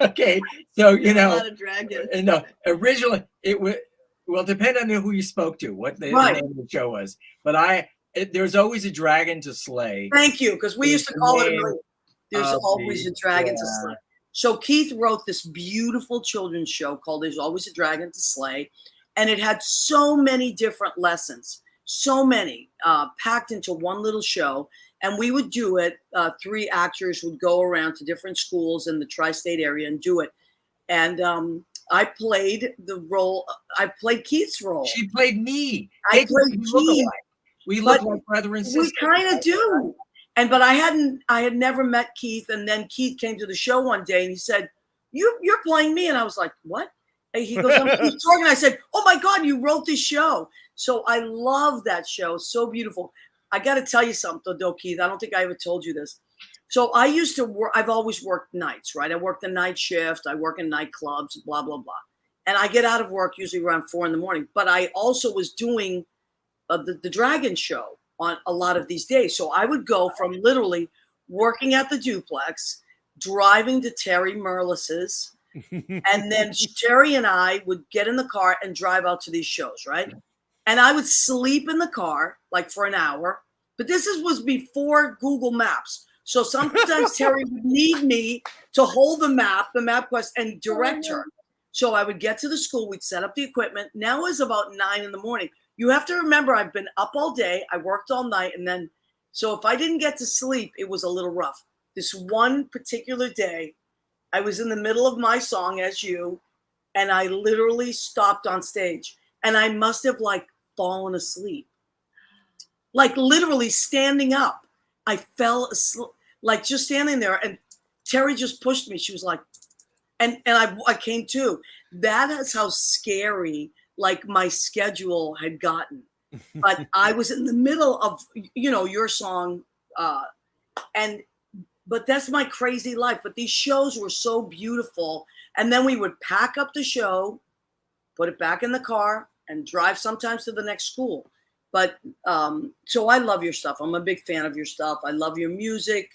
Okay, so you know, a lot of dragons. No, originally it would. Well, depend on who you spoke to, what the name of the show was. But there's always a dragon to slay. Thank you, because we used to call it. There's always a dragon to slay. So Keith wrote this beautiful children's show called "There's Always a Dragon to Slay," and it had so many different lessons, so many packed into one little show. And we would do it. 3 actors would go around to different schools in the tri-state area and do it. And I played the role. I played Keith's role. She played me. I played Keith. We look like brother and sister. We kind of do. But I had never met Keith. And then Keith came to the show one day and he said, you're playing me. And I was like, what? And he goes, I'm Keith Torgan. I said, oh my God, you wrote this show. So I love that show. So beautiful. I got to tell you something though, Keith. I don't think I ever told you this. So I used to work, I've always worked nights, right? I work the night shift. I work in nightclubs, blah, blah, blah. And I get out of work usually around 4 a.m. But I also was doing the Dragon show on a lot of these days. So I would go from literally working at the duplex, driving to Terry Merlis's, and then Terry and I would get in the car and drive out to these shows, right? And I would sleep in the car like for an hour. But this was before Google Maps. So sometimes Terry would need me to hold the MapQuest, and direct her. So I would get to the school, we'd set up the equipment. Now it's about 9 in the morning. You have to remember, I've been up all day. I worked all night. And then, so if I didn't get to sleep, it was a little rough. This one particular day, I was in the middle of my song, As You, and I literally stopped on stage. And I must have like fallen asleep. Like literally standing up. I fell asleep, like just standing there. And Terry just pushed me. She was like, and I came to. That is how scary like my schedule had gotten. But I was in the middle of, your song. But that's my crazy life. But these shows were so beautiful. And then we would pack up the show, put it back in the car, and drive sometimes to the next school. But so I love your stuff. I'm a big fan of your stuff. I love your music.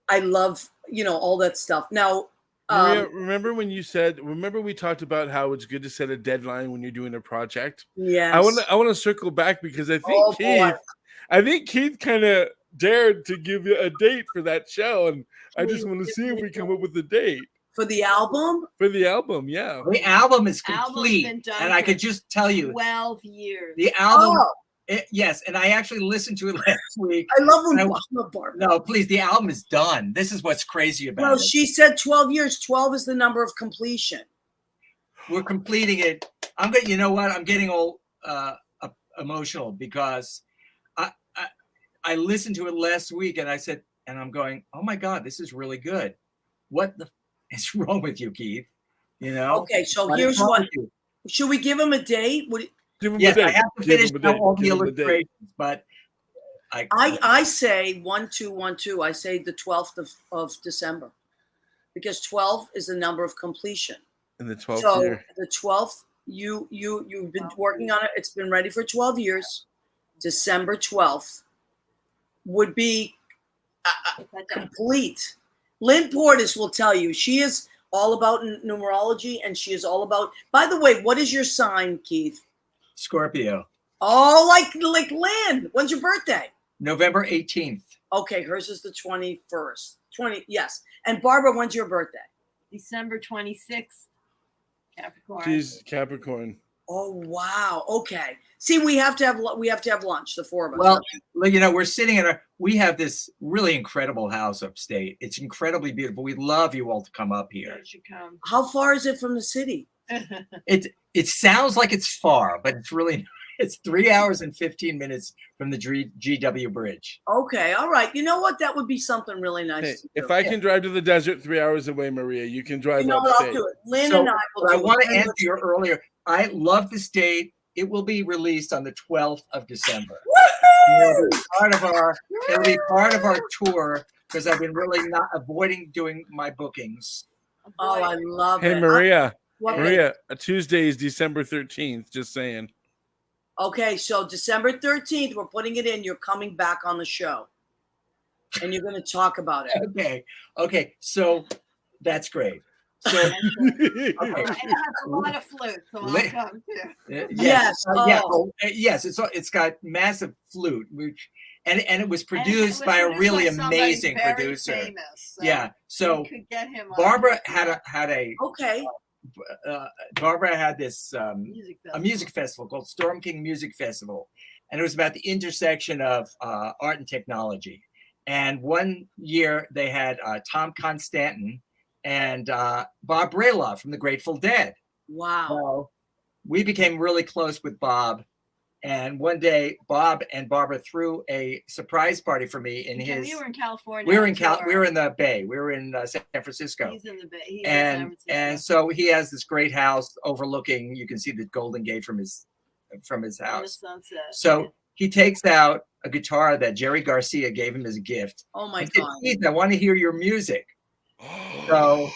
I love, all that stuff. Now, Maria, remember we talked about how it's good to set a deadline when you're doing a project? Yes. I want to circle back because I think Keith kind of dared to give you a date for that show. And I just want to see if we come up with a date. For the album? For the album, yeah. The album is complete. And I could just tell you. 12 years. The album, yes. And I actually listened to it last week. I love when Barbara. No, please, the album is done. This is what's crazy about it. No, she said 12 years. 12 is the number of completion. We're completing it. I'm going. You know what? I'm getting all emotional because I listened to it last week and I said, and I'm going, oh my God, this is really good. What the is wrong with you, Keith? Okay, so here's what. Should we give him a date? Yes, I have to finish all the illustrations, but I say 1212. I say the 12th of December, because 12 is the number of completion. In the 12th so year. The 12th, you've been working on it. It's been ready for 12 years. December 12th would be complete. Lynn Portis will tell you. She is all about numerology, and she is all about. By the way, what is your sign, Keith? Scorpio. Oh, like Lynn. When's your birthday? November 18th. Okay, hers is the 21st. Yes. And Barbara, when's your birthday? December 26th. Capricorn. She's Capricorn. Oh wow. Okay. See, we have to have lunch, the four of us. Well, we're sitting we have this really incredible house upstate. It's incredibly beautiful. We'd love you all to come up here. You should come. How far is it from the city? It sounds like it's far, but it's 3 hours and 15 minutes from the GW Bridge. Okay, all right. You know what? That would be something really nice. Hey, if I can drive to the desert 3 hours away, Maria, you can drive upstate. I'll do it. Lynn and I will do it. I want to answer your earlier. I love this date. It will be released on the 12th of December. It'll be part of our tour because I've been really not avoiding doing my bookings. Oh, I love it. Hey, Maria. Maria, a Tuesday is December 13th. Just saying. Okay, so December 13th, we're putting it in. You're coming back on the show, and you're going to talk about it. Okay. So that's great. So, okay. It has a lot of flute, so I'll come too. Yes. It's got massive flute, and it was produced by a really amazing producer. Famous, so we could get him Barbara had a okay. Barbara had this a music festival called Storm King Music Festival, and it was about the intersection of art and technology. And one year they had Tom Constantin and Bob Brayloff from the Grateful Dead. Wow. So we became really close with Bob. And one day, Bob and Barbara threw a surprise party for me in his. We were in California. We were in the Bay. We were in San Francisco. He's in the Bay. He's and so he has this great house overlooking. You can see the Golden Gate from his house. Sunset. So he takes out a guitar that Jerry Garcia gave him as a gift. Oh my God! Keith, I want to hear your music. So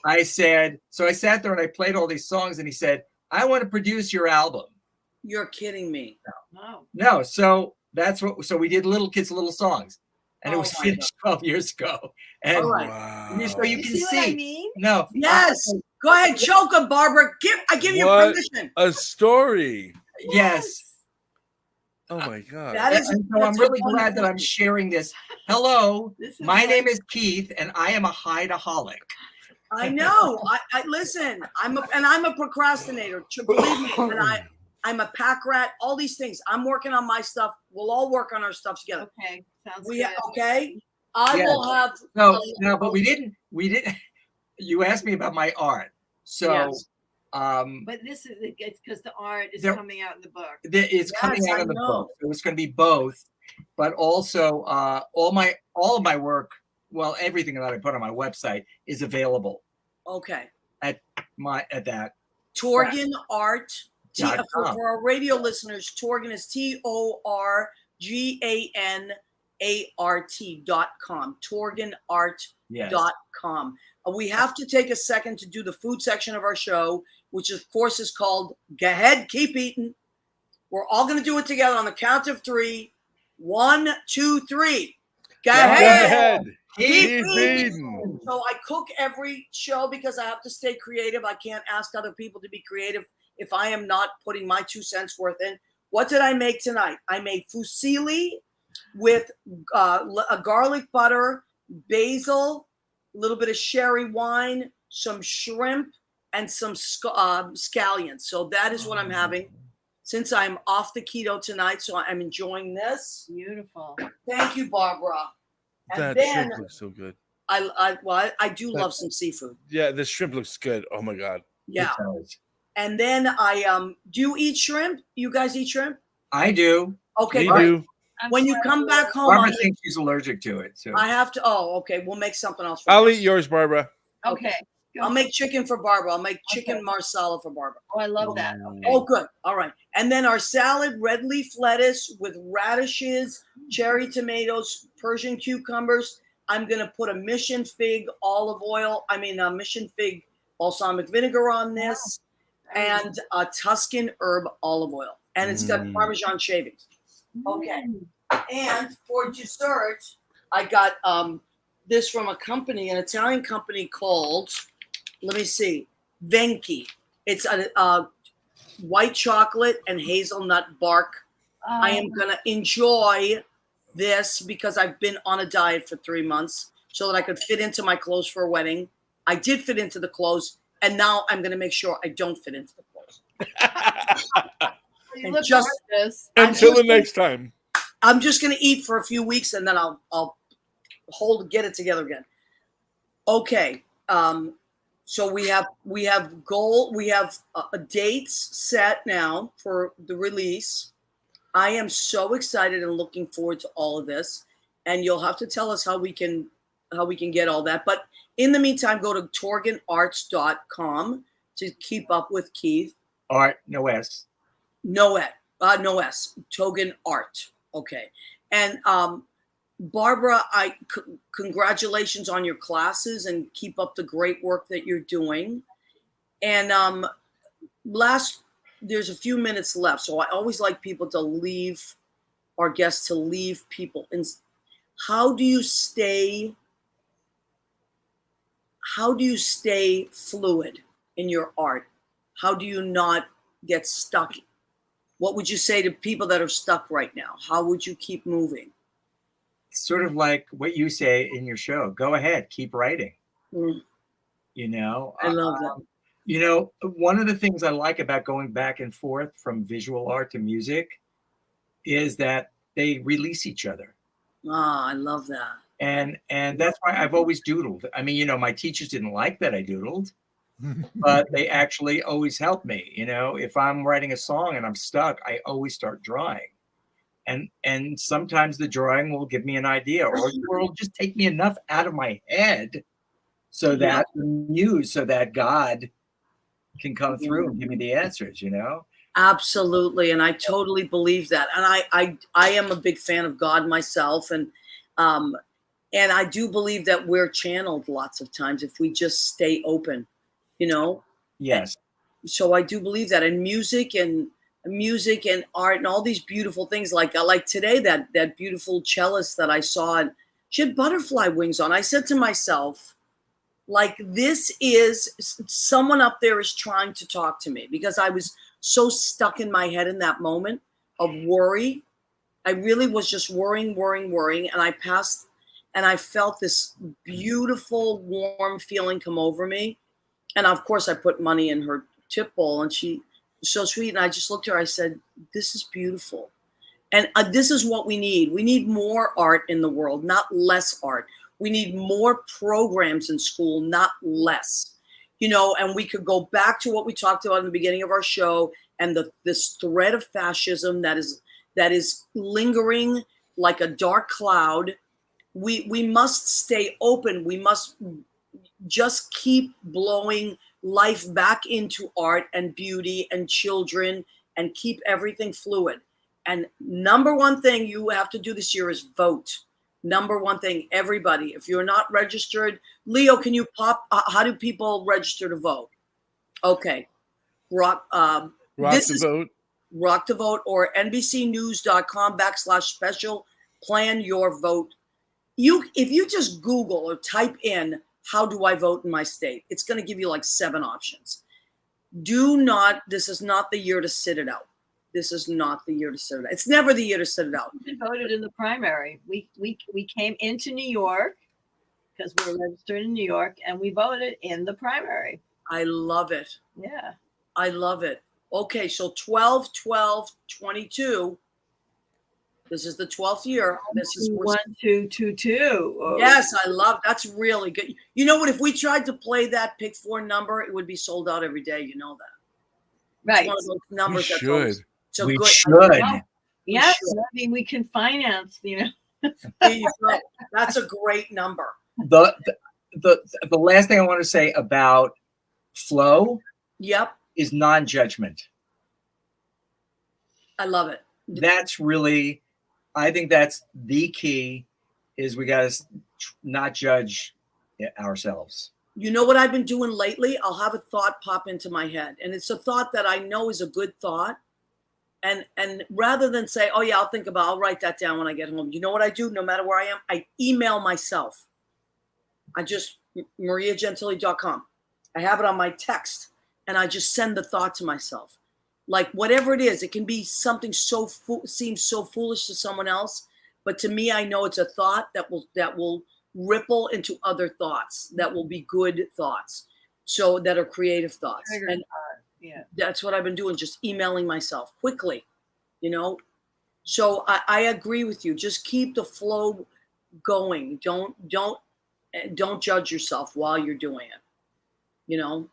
I sat there and I played all these songs, and he said, "I want to produce your album." You're kidding me. Oh. No, so that's what. So we did Little Kids, Little Songs, and it Oh was my finished 12 years ago. And All right. so you You can see what I see. mean? No. Yes. Go ahead, choke him, Barbara. I give you What permission. a story. Yes. Oh my God. That is. And so I'm that's a really glad that wonderful I'm sharing this. Hello, This is my what- name is Keith, and I am a hideaholic. I know. I listen. I'm a procrastinator. Believe me. And I'm a pack rat. All these things. I'm working on my stuff. We'll all work on our stuff together. Okay, sounds We good. okay. I Yes. will have. No, but we didn't. You asked me about my art, so Yes. But this is it's because the art is There- coming out in the book. It's coming Yes, out I in the know. book, so it's going to be both. But also, all of my work, well, everything that I put on my website is available Okay. at that. Torgan Art. For .com. our radio listeners, Torgan is TorganArt.com. TorganArt.com. Yes. We have to take a second to do the food section of our show, which of course is called Go Ahead, Keep Eating. We're all going to do it together on the count of 3. 1, 2, 3. Go Go ahead. Keep eating. eating. So I cook every show because I have to stay creative. I can't ask other people to be creative if I am not putting my 2 cents worth in. What did I make tonight? I made fusilli with a garlic butter, basil, a little bit of sherry wine, some shrimp, and some scallions. So that is what I'm having since I'm off the keto tonight. So I'm enjoying this. Beautiful. Thank you, Barbara. And That then shrimp looks so good. I do love some seafood. Yeah, the shrimp looks good. Oh my God. Yeah. It does. And then do you eat shrimp? You guys eat shrimp? I do. Okay, We great. do. When you come back home, Barbara thinks she's allergic to it. So I have to. Oh, okay. We'll make something else. For I'll you. eat yours, Barbara. Okay. Go. I'll make chicken for Barbara. I'll make chicken Okay. marsala for Barbara. Oh, I love that. Okay. Oh, good. All right. And then our salad, red leaf lettuce with radishes, cherry tomatoes, Persian cucumbers. I'm going to put a mission fig mission fig balsamic vinegar on this and a Tuscan herb olive oil. And it's got Parmesan shavings. Okay. And for dessert, I got this from an Italian company called, let me see, Venki. It's a white chocolate and hazelnut bark. I am going to enjoy this because I've been on a diet for 3 months so that I could fit into my clothes for a wedding. I did fit into the clothes, and now I'm going to make sure I don't fit into the clothes. You look just- gorgeous. Until the next time. I'm just going to eat for a few weeks, and then I'll get it together again. Okay. So we have dates set now for the release. I am so excited and looking forward to all of this, and you'll have to tell us how we can get all that. But in the meantime, go to torganarts.com to keep up with Keith. art, no S. No S. Torgan Art. Okay. And Barbara, congratulations on your classes and keep up the great work that you're doing. And there's a few minutes left, so I always like our guests to leave people. And how do you stay fluid in your art? How do you not get stuck? What would you say to people that are stuck right now? How would you keep moving? Sort of like what you say in your show. Go ahead, keep writing. Mm. You know, I love that. You know, one of the things I like about going back and forth from visual art to music is that they release each other. I love that. And that's why I've always doodled. I mean, you know, my teachers didn't like that I doodled, but they actually always helped me. You know, if I'm writing a song and I'm stuck, I always start drawing. And sometimes the drawing will give me an idea, or it'll just take me enough out of my head so that God can come through and give me the answers, you know? Absolutely. And I totally believe that. And I am a big fan of God myself. And I do believe that we're channeled lots of times if we just stay open, you know? Yes. So I do believe that in music and music and art and all these beautiful things. Like today, that beautiful cellist that I saw, and she had butterfly wings on. I said to myself, like, this is someone up there is trying to talk to me, because I was so stuck in my head in that moment of worry. I really was just worrying. And I passed, and I felt this beautiful, warm feeling come over me. And of course I put money in her tip bowl, and she was so sweet. And I just looked at her, I said, this is beautiful. And this is what we need. We need more art in the world, not less art. We need more programs in school, not less. And we could go back to what we talked about in the beginning of our show, and this thread of fascism that is lingering like a dark cloud. We must stay open. We must just keep blowing life back into art and beauty and children, and keep everything fluid. And number one thing you have to do this year is vote. Number one thing, everybody, if you're not registered, Leo, can you pop, how do people register to vote? Okay. Rock to Vote. Rock to Vote, or NBCnews.com/special plan your vote. If you just Google or type in, how do I vote in my state? It's going to give you like 7 options. This is not the year to sit it out. This is not the year to sit it out. It's never the year to sit it out. We voted in the primary. We came into New York because we were registered in New York, and we voted in the primary. I love it. Yeah. I love it. Okay, so 12/12/22. This is the 12th year. This is 1222. Yes, I love. That's really good. You know what? If we tried to play that pick 4 number, it would be sold out every day. You know that. Right. It's one of those numbers we should. So we good. should. Yes, I mean, we can finance. That's a great number. The last thing I want to say about flow. Yep. Is non-judgment. I love it. That's really, I think that's the key, is we got to not judge ourselves. You know what I've been doing lately? I'll have a thought pop into my head, and it's a thought that I know is a good thought. And rather than say, oh yeah, I'll write that down when I get home. You know what I do? No matter where I am, I email myself. mariagentili.com. I have it on my text. And I just send the thought to myself, like whatever it is. It can be something seems so foolish to someone else, but to me, I know it's a thought that will ripple into other thoughts that will be good thoughts, so that are creative thoughts. And that's what I've been doing, just emailing myself quickly, So I agree with you. Just keep the flow going. Don't judge yourself while you're doing it.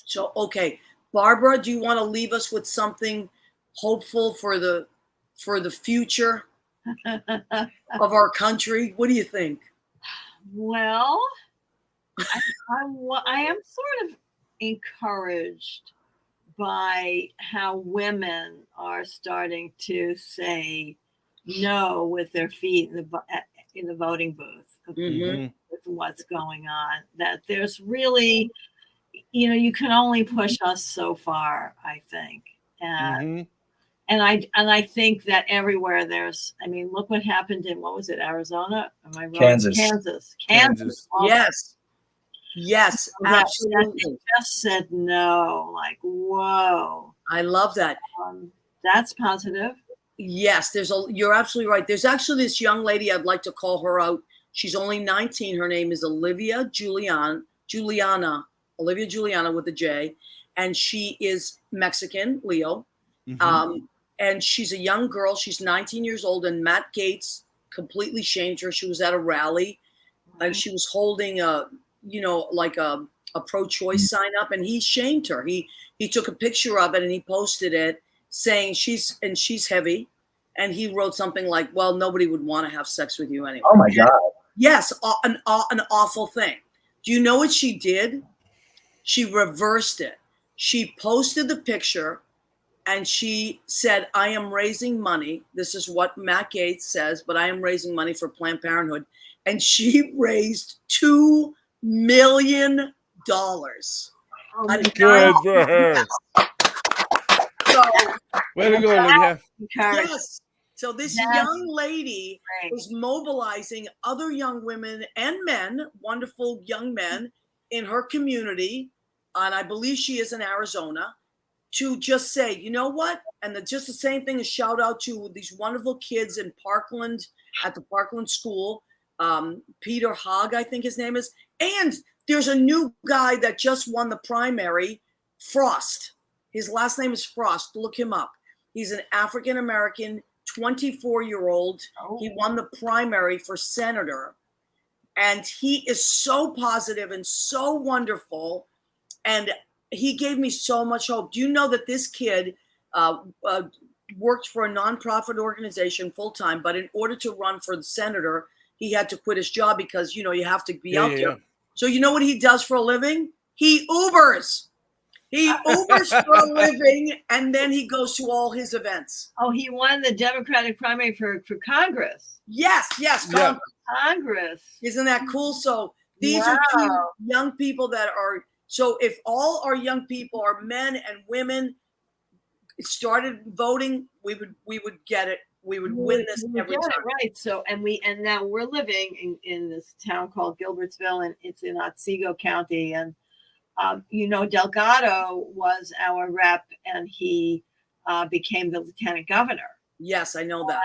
So, okay, Barbara, do you want to leave us with something hopeful for the future of our country? What do you think? Well, I am sort of encouraged by how women are starting to say no with their feet in the voting booth. Mm-hmm. With what's going on, that there's really, you can only push us so far, I think. And I think that everywhere look what happened in, what was it, Arizona? Am I wrong? Kansas. Yes, absolutely. They just said no, like, whoa. I love that. That's positive. Yes, you're absolutely right. There's actually this young lady, I'd like to call her out. She's only 19. Her name is Olivia Juliana with a J, and she is Mexican, Leo. Mm-hmm. And she's a young girl. She's 19 years old, and Matt Gaetz completely shamed her. She was at a rally, and she was holding a pro-choice sign up, and he shamed her. He took a picture of it and he posted it, saying she's heavy, and he wrote something like, well, nobody would want to have sex with you anyway. Oh my God. Yes, an awful thing. Do you know what she did? She reversed it. She posted the picture and she said, I am raising money. This is what Matt Gaetz says, but I am raising money for Planned Parenthood. And she raised $2 million. Good for her. So, Way to go, Olivia. Encourage. yes. So this Yes. young lady Right. is mobilizing other young women and men, wonderful young men in her community, and I believe she is in Arizona, to just say, you know what? And just the same thing, a shout out to these wonderful kids in Parkland at the Parkland School. Peter Hogg, I think his name is. And there's a new guy that just won the primary, Frost. His last name is Frost. Look him up. He's an African-American, 24-year-old. Oh. He won the primary for senator. And he is so positive and so wonderful. And he gave me so much hope. Do you know that this kid worked for a nonprofit organization full-time, but in order to run for the senator, he had to quit his job because, you have to be out there. Yeah. So you know what he does for a living? He Ubers. He Ubers for a living, and then he goes to all his events. Oh, he won the Democratic primary for Congress. Yes, Yeah. Congress. Isn't that cool? So these are two young people that are, so if all our young people are men and women started voting, we would get it. We would win this every time. Right. So, and now we're living in this town called Gilbertsville, and it's in Otsego County. And, Delgado was our rep, and he became the lieutenant governor. Yes, I know that.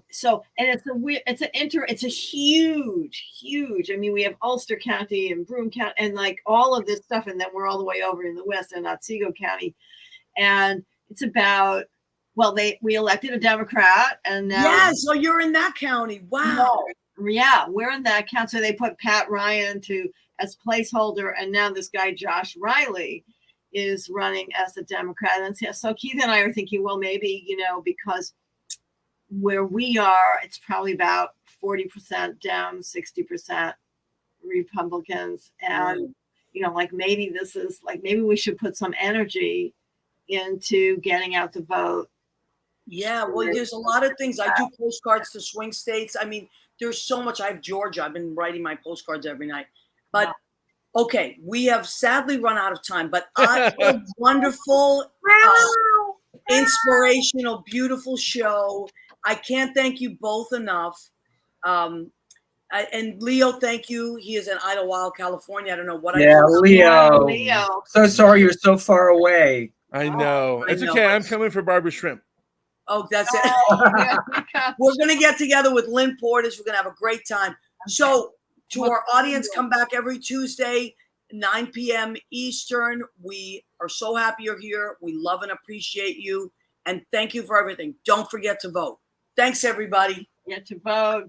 It's a huge. I mean, we have Ulster County and Broome County and like all of this stuff, and then we're all the way over in the west in Otsego County, and it's about. Well, we elected a Democrat, and now yeah. So you're in that county. Wow. Yeah, we're in that county. So they put Pat Ryan as placeholder, and now this guy Josh Riley is running as a Democrat. And so Keith and I are thinking, well, maybe because where we are, it's probably about 40% down, 60% Republicans, and maybe this is maybe we should put some energy into getting out the vote. Yeah, well, there's a lot of things. I do postcards to swing states. I mean, there's so much. I have Georgia. I've been writing my postcards every night. But, okay, we have sadly run out of time. But a wonderful, inspirational, beautiful show. I can't thank you both enough. And Leo, thank you. He is in Idlewild, California. I don't know what I Yeah, did. Leo. So sorry you're so far away. I know. It's okay. I'm coming for Barbara Shrimp. Oh, that's it. We're going to get together with Lynn Portis. We're going to have a great time. Okay. So to our audience, come back every Tuesday, 9 p.m. Eastern. We are so happy you're here. We love and appreciate you. And thank you for everything. Don't forget to vote. Thanks, everybody. Get to vote.